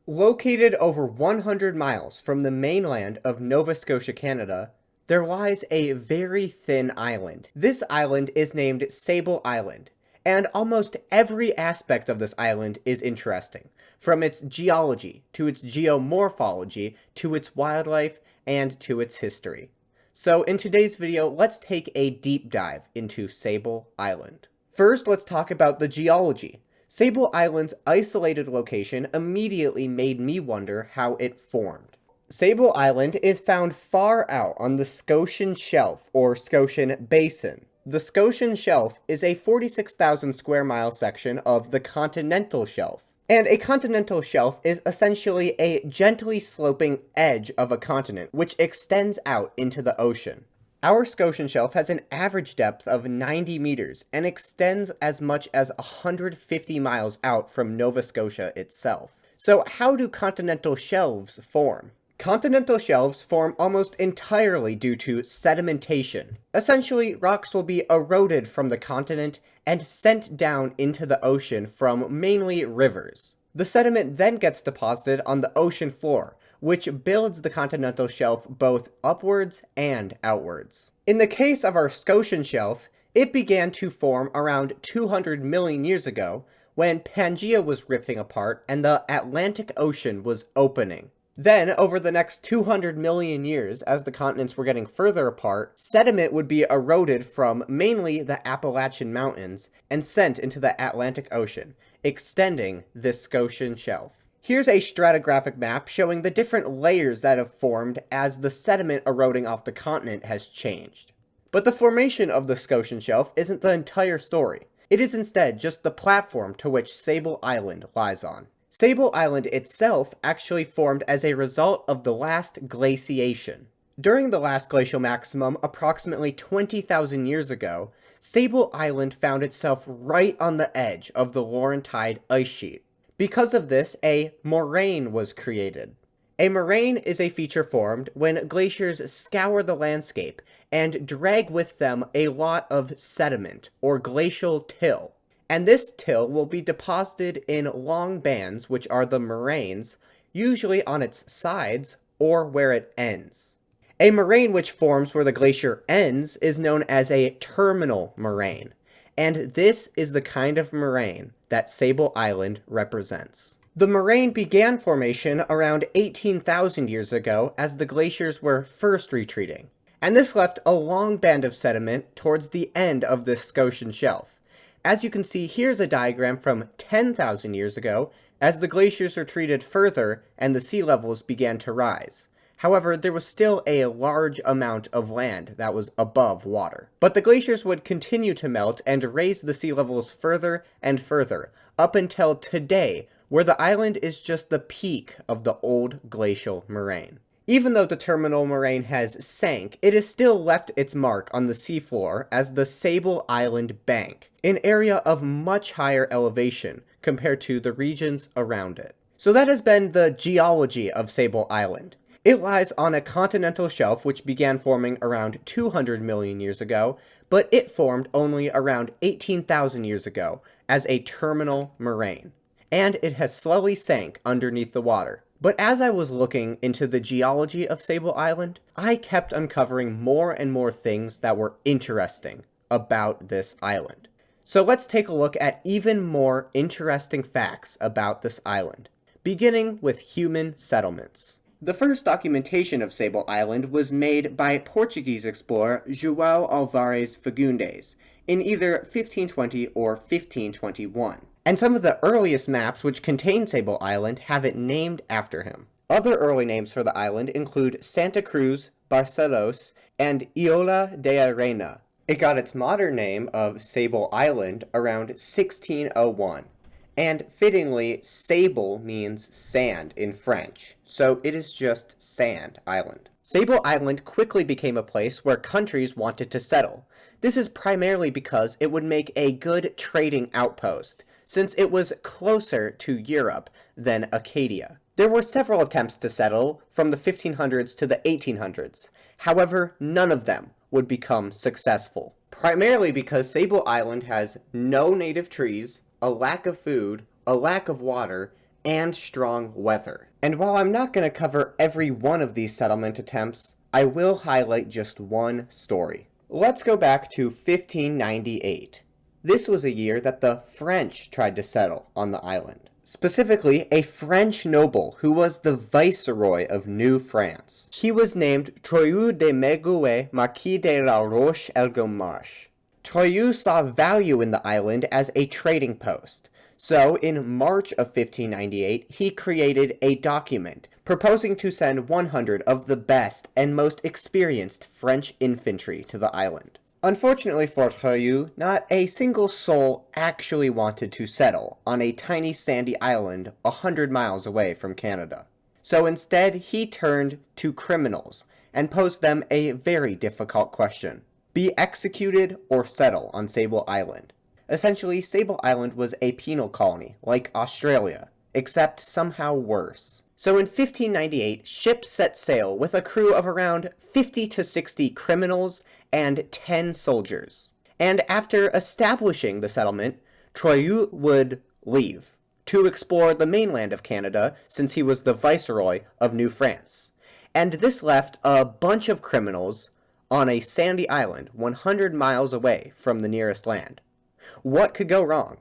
Located over 100 miles from the mainland of Nova Scotia, Canada, there lies a very thin island. This island is named Sable Island, and almost every aspect of this island is interesting, from its geology, to its geomorphology, to its wildlife, and to its history. So in today's video, let's take a deep dive into Sable Island. First, let's talk about the geology. Sable Island's isolated location immediately made me wonder how it formed. Sable Island is found far out on the Scotian Shelf, or Scotian Basin. The Scotian Shelf is a 46,000 square mile section of the continental shelf. And a continental shelf is essentially a gently sloping edge of a continent, which extends out into the ocean. Our Scotian Shelf has an average depth of 90 meters and extends as much as 150 miles out from Nova Scotia itself. So how do continental shelves form? Continental shelves form almost entirely due to sedimentation. Essentially, rocks will be eroded from the continent and sent down into the ocean from mainly rivers. The sediment then gets deposited on the ocean floor, which builds the continental shelf both upwards and outwards. In the case of our Scotian Shelf, it began to form around 200 million years ago when Pangaea was rifting apart and the Atlantic Ocean was opening. Then, over the next 200 million years, as the continents were getting further apart, sediment would be eroded from mainly the Appalachian Mountains and sent into the Atlantic Ocean, extending this Scotian Shelf. Here's a stratigraphic map showing the different layers that have formed as the sediment eroding off the continent has changed. But the formation of the Scotian Shelf isn't the entire story. It is instead just the platform to which Sable Island lies on. Sable Island itself actually formed as a result of the last glaciation. During the last glacial maximum, approximately 20,000 years ago, Sable Island found itself right on the edge of the Laurentide ice sheet. Because of this, a moraine was created. A moraine is a feature formed when glaciers scour the landscape and drag with them a lot of sediment, or glacial till. And this till will be deposited in long bands, which are the moraines, usually on its sides or where it ends. A moraine which forms where the glacier ends is known as a terminal moraine, and this is the kind of moraine that Sable Island represents. The moraine began formation around 18,000 years ago as the glaciers were first retreating, and this left a long band of sediment towards the end of this Scotian Shelf. As you can see, here's a diagram from 10,000 years ago as the glaciers retreated further and the sea levels began to rise. However, there was still a large amount of land that was above water. But the glaciers would continue to melt and raise the sea levels further and further, up until today, where the island is just the peak of the old glacial moraine. Even though the terminal moraine has sank, it has still left its mark on the seafloor as the Sable Island Bank, an area of much higher elevation compared to the regions around it. So that has been the geology of Sable Island. It lies on a continental shelf which began forming around 200 million years ago, but it formed only around 18,000 years ago as a terminal moraine. And it has slowly sank underneath the water. But as I was looking into the geology of Sable Island, I kept uncovering more and more things that were interesting about this island. So let's take a look at even more interesting facts about this island, beginning with human settlements. The first documentation of Sable Island was made by Portuguese explorer João Alvares Fagundes in either 1520 or 1521. And some of the earliest maps which contain Sable Island have it named after him. Other early names for the island include Santa Cruz, Barcelos, and Iola de Arena. It got its modern name of Sable Island around 1601. And fittingly, sable means sand in French, so it is just Sand Island. Sable Island quickly became a place where countries wanted to settle. This is primarily because it would make a good trading outpost, since it was closer to Europe than Acadia. There were several attempts to settle from the 1500s to the 1800s. However, none of them would become successful, primarily because Sable Island has no native trees, a lack of food, a lack of water, and strong weather. And while I'm not going to cover every one of these settlement attempts, I will highlight just one story. Let's go back to 1598. This was a year that the French tried to settle on the island. Specifically, a French noble who was the viceroy of New France. He was named Troyes de Megouet, Marquis de la Roche-el-Gomarche. Troyes saw value in the island as a trading post. So, in March of 1598, he created a document proposing to send 100 of the best and most experienced French infantry to the island. Unfortunately for Troyes, not a single soul actually wanted to settle on a tiny sandy island 100 miles away from Canada. So instead, he turned to criminals and posed them a very difficult question. Be executed or settle on Sable Island. Essentially, Sable Island was a penal colony, like Australia, except somehow worse. So in 1598, ships set sail with a crew of around 50 to 60 criminals and 10 soldiers. And after establishing the settlement, Troyes would leave to explore the mainland of Canada since he was the viceroy of New France. And this left a bunch of criminals on a sandy island 100 miles away from the nearest land. What could go wrong?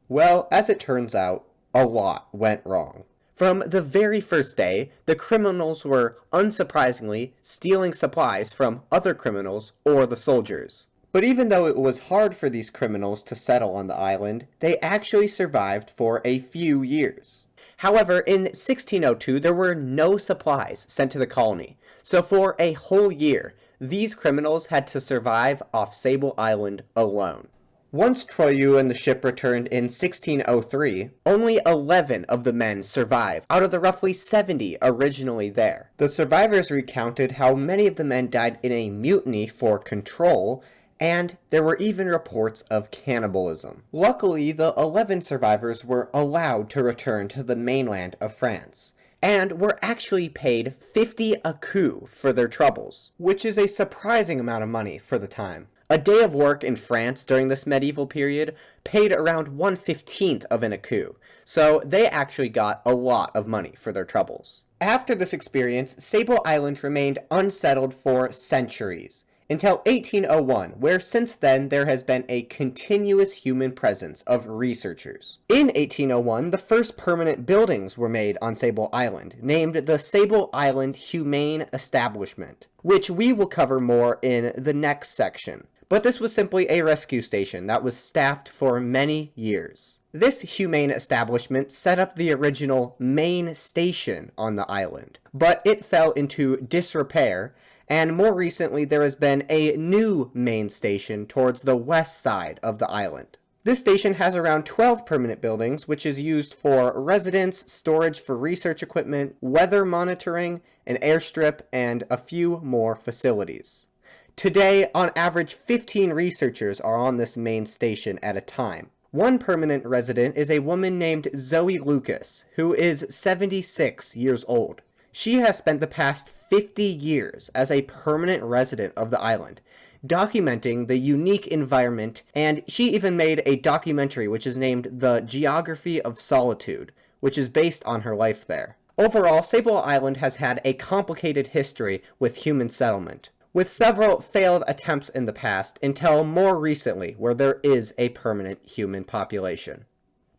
Well, as it turns out, a lot went wrong. From the very first day, the criminals were, unsurprisingly, stealing supplies from other criminals or the soldiers. But even though it was hard for these criminals to settle on the island, they actually survived for a few years. However, in 1602, there were no supplies sent to the colony, so for a whole year, these criminals had to survive off Sable Island alone. Once Troyes and the ship returned in 1603, only 11 of the men survived out of the roughly 70 originally there. The survivors recounted how many of the men died in a mutiny for control, and there were even reports of cannibalism. Luckily, the 11 survivors were allowed to return to the mainland of France, and were actually paid 50 écus for their troubles, which is a surprising amount of money for the time. A day of work in France during this medieval period paid around 1/15 of an écu, so they actually got a lot of money for their troubles. After this experience, Sable Island remained unsettled for centuries, until 1801, where since then there has been a continuous human presence of researchers. In 1801, the first permanent buildings were made on Sable Island, named the Sable Island Humane Establishment, which we will cover more in the next section. But this was simply a rescue station that was staffed for many years. This humane establishment set up the original main station on the island, but it fell into disrepair, and more recently there has been a new main station towards the west side of the island. This station has around 12 permanent buildings, which is used for residence, storage for research equipment, weather monitoring, an airstrip, and a few more facilities. Today, on average, 15 researchers are on this main station at a time. One permanent resident is a woman named Zoe Lucas, who is 76 years old. She has spent the past 50 years as a permanent resident of the island, documenting the unique environment, and she even made a documentary which is named The Geography of Solitude, which is based on her life there. Overall, Sable Island has had a complicated history with human settlement, with several failed attempts in the past until more recently where there is a permanent human population.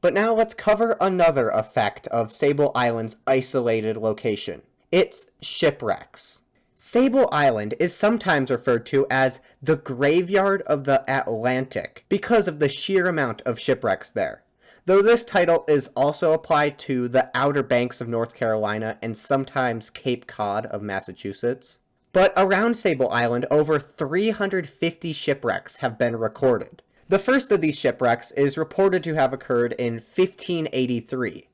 But now let's cover another effect of Sable Island's isolated location. It's shipwrecks. Sable Island is sometimes referred to as the graveyard of the Atlantic because of the sheer amount of shipwrecks there, though this title is also applied to the Outer Banks of North Carolina and sometimes Cape Cod of Massachusetts. But around Sable Island, over 350 shipwrecks have been recorded. The first of these shipwrecks is reported to have occurred in 1583.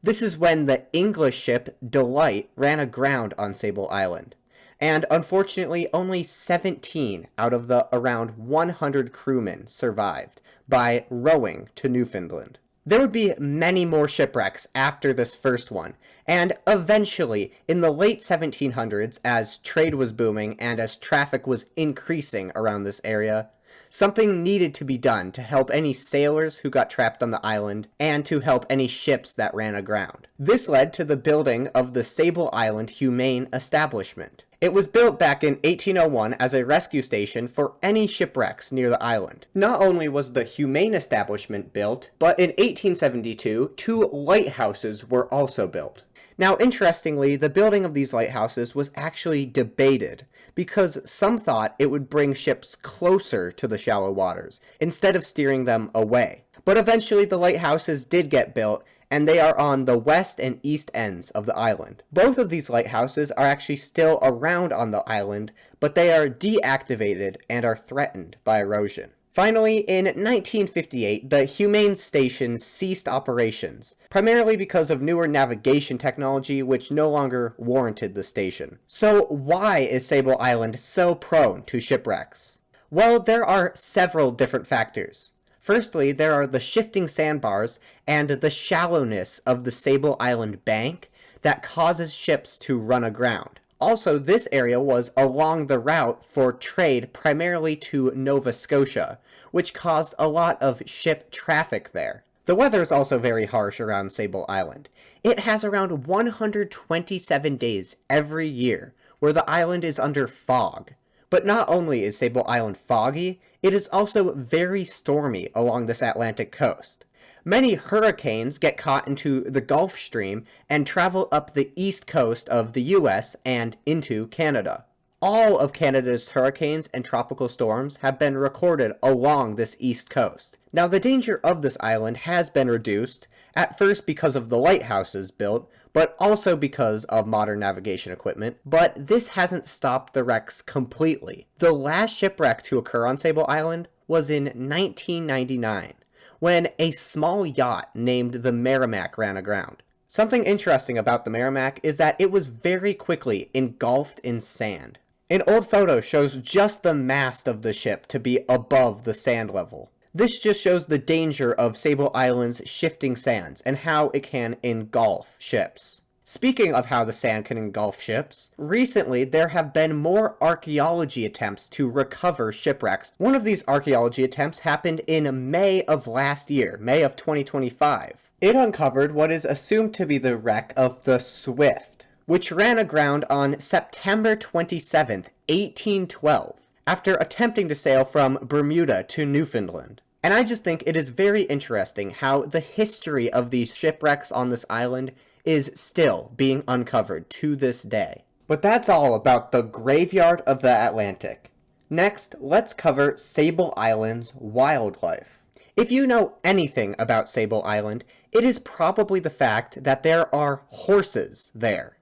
This is when the English ship Delight ran aground on Sable Island, and unfortunately only 17 out of the around 100 crewmen survived by rowing to Newfoundland. There would be many more shipwrecks after this first one, and eventually, in the late 1700s, as trade was booming and as traffic was increasing around this area, Something needed to be done to help any sailors who got trapped on the island and to help any ships that ran aground. This led to the building of the Sable Island Humane Establishment. It was built back in 1801 as a rescue station for any shipwrecks near the island. Not only was the Humane Establishment built, but in 1872, 2 lighthouses were also built. Now, interestingly, the building of these lighthouses was actually debated, because some thought it would bring ships closer to the shallow waters, instead of steering them away. But eventually the lighthouses did get built, and they are on the west and east ends of the island. Both of these lighthouses are actually still around on the island, but they are deactivated and are threatened by erosion. Finally, in 1958, the Humane Station ceased operations, primarily because of newer navigation technology which no longer warranted the station. So why is Sable Island so prone to shipwrecks? Well, there are several different factors. Firstly, there are the shifting sandbars and the shallowness of the Sable Island bank that causes ships to run aground. Also, this area was along the route for trade primarily to Nova Scotia, which caused a lot of ship traffic there. The weather is also very harsh around Sable Island. It has around 127 days every year where the island is under fog. But not only is Sable Island foggy, it is also very stormy along this Atlantic coast. Many hurricanes get caught into the Gulf Stream and travel up the east coast of the US and into Canada. All of Canada's hurricanes and tropical storms have been recorded along this east coast. Now, the danger of this island has been reduced, at first because of the lighthouses built, but also because of modern navigation equipment. But this hasn't stopped the wrecks completely. The last shipwreck to occur on Sable Island was in 1999, when a small yacht named the Merrimack ran aground. Something interesting about the Merrimack is that it was very quickly engulfed in sand. An old photo shows just the mast of the ship to be above the sand level. This just shows the danger of Sable Island's shifting sands and how it can engulf ships. Speaking of how the sand can engulf ships, recently there have been more archaeology attempts to recover shipwrecks. One of these archaeology attempts happened in May of last year, May of 2025. It uncovered what is assumed to be the wreck of the Swift, which ran aground on September 27, 1812, after attempting to sail from Bermuda to Newfoundland. And I just think it is very interesting how the history of these shipwrecks on this island is still being uncovered to this day. But that's all about the graveyard of the Atlantic. Next, let's cover Sable Island's wildlife. If you know anything about Sable Island, it is probably the fact that there are horses there.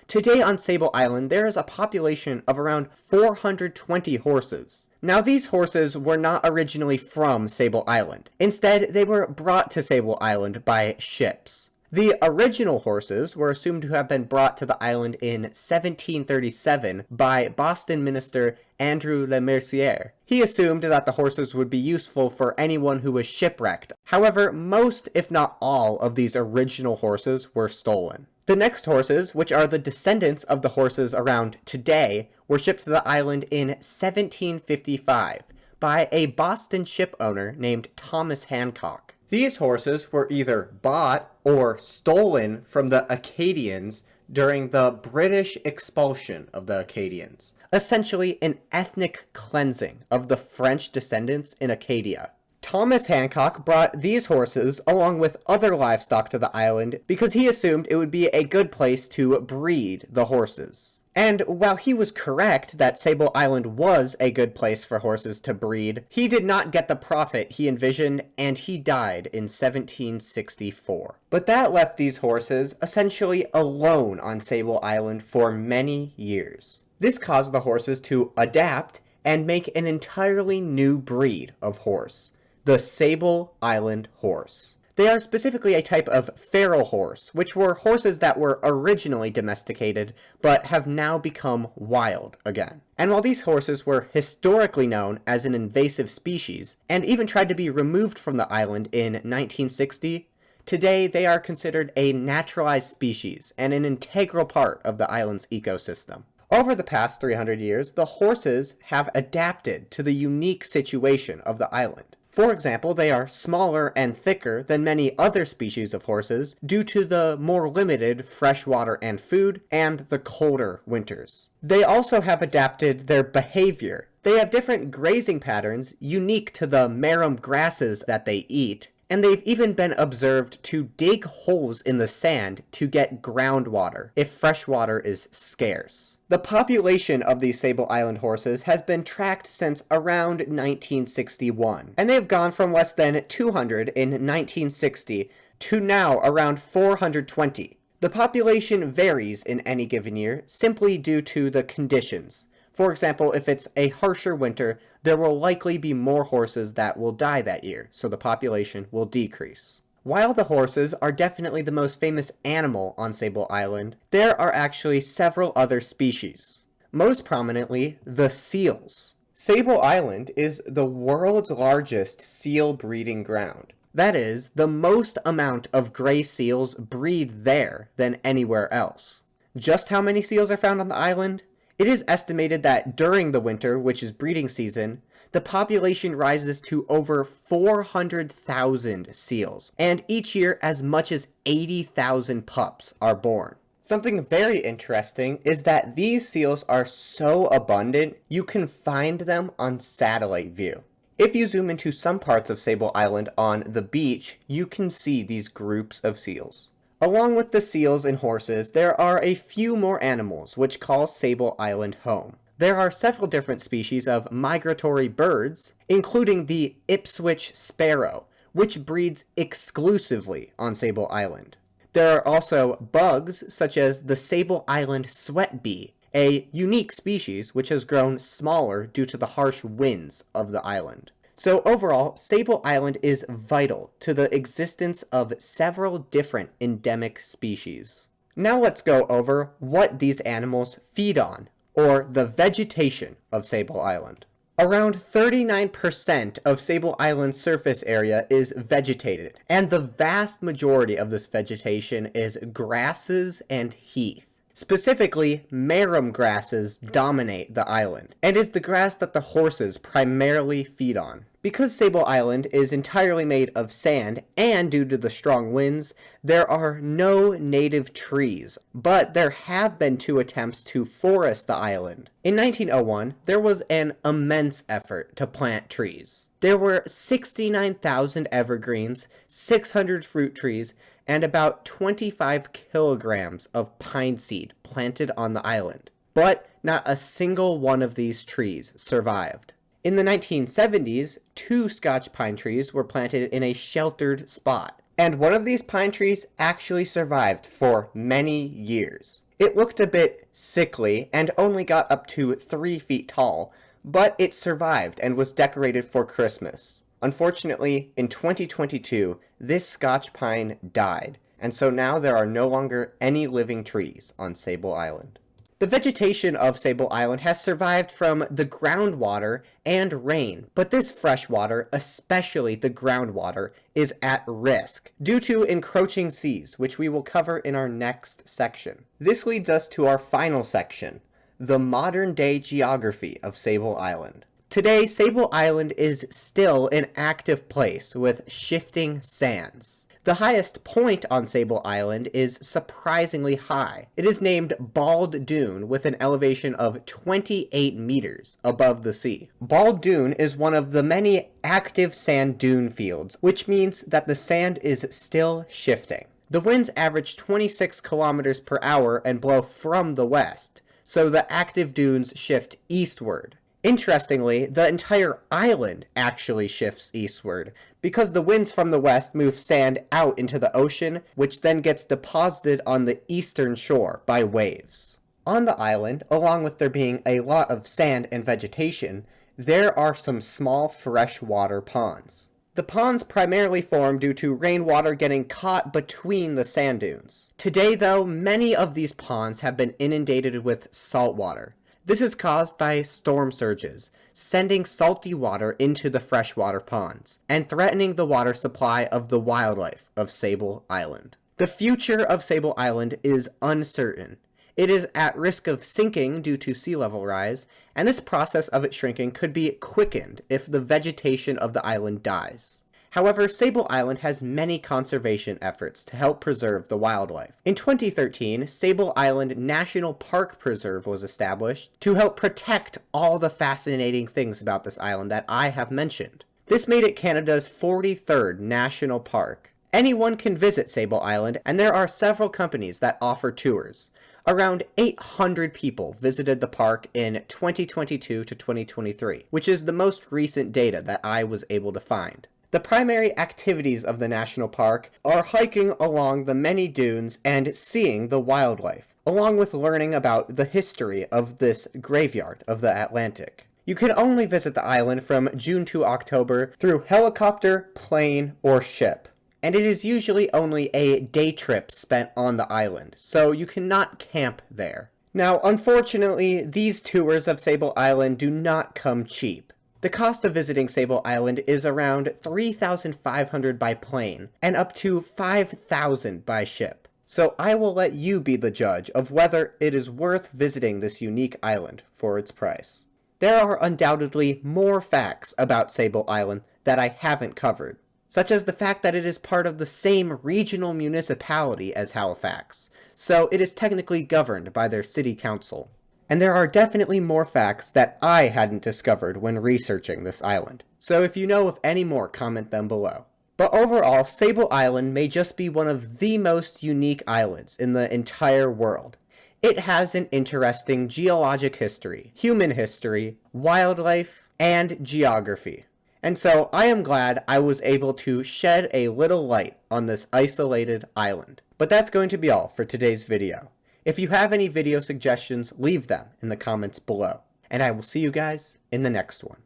Today on Sable Island, there is a population of around 420 horses. Now, these horses were not originally from Sable Island. Instead, they were brought to Sable Island by ships. The original horses were assumed to have been brought to the island in 1737 by Boston minister Andrew Le Mercier. He assumed that the horses would be useful for anyone who was shipwrecked. However, most, if not all, of these original horses were stolen. The next horses, which are the descendants of the horses around today, were shipped to the island in 1755 by a Boston ship owner named Thomas Hancock. These horses were either bought or stolen from the Acadians during the British expulsion of the Acadians, essentially an ethnic cleansing of the French descendants in Acadia. Thomas Hancock brought these horses along with other livestock to the island because he assumed it would be a good place to breed the horses. And while he was correct that Sable Island was a good place for horses to breed, he did not get the profit he envisioned, and he died in 1764. But that left these horses essentially alone on Sable Island for many years. This caused the horses to adapt and make an entirely new breed of horse, the Sable Island horse. They are specifically a type of feral horse, which were horses that were originally domesticated, but have now become wild again. And while these horses were historically known as an invasive species, and even tried to be removed from the island in 1960, today they are considered a naturalized species and an integral part of the island's ecosystem. Over the past 300 years, the horses have adapted to the unique situation of the island. For example, they are smaller and thicker than many other species of horses due to the more limited fresh water and food and the colder winters. They also have adapted their behavior. They have different grazing patterns unique to the marram grasses that they eat, and they've even been observed to dig holes in the sand to get groundwater if fresh water is scarce. The population of these Sable Island horses has been tracked since around 1961, and they've gone from less than 200 in 1960 to now around 420. The population varies in any given year simply due to the conditions. For example, if it's a harsher winter, there will likely be more horses that will die that year, so the population will decrease. While the horses are definitely the most famous animal on Sable Island, there are actually several other species. Most prominently, the seals. Sable Island is the world's largest seal breeding ground. That is, the most amount of gray seals breed there than anywhere else. Just how many seals are found on the island? It is estimated that during the winter, which is breeding season, the population rises to over 400,000 seals, and each year as much as 80,000 pups are born. Something very interesting is that these seals are so abundant, you can find them on satellite view. If you zoom into some parts of Sable Island on the beach, you can see these groups of seals. Along with the seals and horses, there are a few more animals which call Sable Island home. There are several different species of migratory birds, including the Ipswich sparrow, which breeds exclusively on Sable Island. There are also bugs such as the Sable Island sweat bee, a unique species which has grown smaller due to the harsh winds of the island. So overall, Sable Island is vital to the existence of several different endemic species. Now let's go over what these animals feed on, or the vegetation of Sable Island. Around 39% of Sable Island's surface area is vegetated, and the vast majority of this vegetation is grasses and heath. Specifically, marram grasses dominate the island, and is the grass that the horses primarily feed on. Because Sable Island is entirely made of sand, and due to the strong winds, there are no native trees, but there have been 2 attempts to forest the island. In 1901, there was an immense effort to plant trees. There were 69,000 evergreens, 600 fruit trees, and about 25 kilograms of pine seed planted on the island. But not a single one of these trees survived. In the 1970s, 2 Scotch pine trees were planted in a sheltered spot, and one of these pine trees actually survived for many years. It looked a bit sickly and only got up to 3 feet tall, but it survived and was decorated for Christmas. Unfortunately, in 2022, this Scotch pine died, and so now there are no longer any living trees on Sable Island. The vegetation of Sable Island has survived from the groundwater and rain, but this fresh water, especially the groundwater, is at risk due to encroaching seas, which we will cover in our next section. This leads us to our final section, the modern-day geography of Sable Island. Today, Sable Island is still an active place with shifting sands. The highest point on Sable Island is surprisingly high. It is named Bald Dune with an elevation of 28 meters above the sea. Bald Dune is one of the many active sand dune fields, which means that the sand is still shifting. The winds average 26 kilometers per hour and blow from the west, so the active dunes shift eastward. Interestingly, the entire island actually shifts eastward, because the winds from the west move sand out into the ocean, which then gets deposited on the eastern shore by waves. On the island, along with there being a lot of sand and vegetation, there are some small freshwater ponds. The ponds primarily form due to rainwater getting caught between the sand dunes. Today, though, many of these ponds have been inundated with salt water. This is caused by storm surges, sending salty water into the freshwater ponds, and threatening the water supply of the wildlife of Sable Island. The future of Sable Island is uncertain. It is at risk of sinking due to sea level rise, and this process of it shrinking could be quickened if the vegetation of the island dies. However, Sable Island has many conservation efforts to help preserve the wildlife. In 2013, Sable Island National Park Preserve was established to help protect all the fascinating things about this island that I have mentioned. This made it Canada's 43rd national park. Anyone can visit Sable Island, and there are several companies that offer tours. Around 800 people visited the park in 2022 to 2023, which is the most recent data that I was able to find. The primary activities of the national park are hiking along the many dunes and seeing the wildlife, along with learning about the history of this graveyard of the Atlantic. You can only visit the island from June to October through helicopter, plane, or ship. And it is usually only a day trip spent on the island, so you cannot camp there. Now, unfortunately, these tours of Sable Island do not come cheap. The cost of visiting Sable Island is around $3,500 by plane and up to $5,000 by ship. So I will let you be the judge of whether it is worth visiting this unique island for its price. There are undoubtedly more facts about Sable Island that I haven't covered, such as the fact that it is part of the same regional municipality as Halifax, so it is technically governed by their city council. And there are definitely more facts that I hadn't discovered when researching this island, so if you know of any more, comment them below. But overall, Sable Island may just be one of the most unique islands in the entire world. It has an interesting geologic history, human history, wildlife, and geography. And so I am glad I was able to shed a little light on this isolated island. But that's going to be all for today's video. If you have any video suggestions, leave them in the comments below. And I will see you guys in the next one.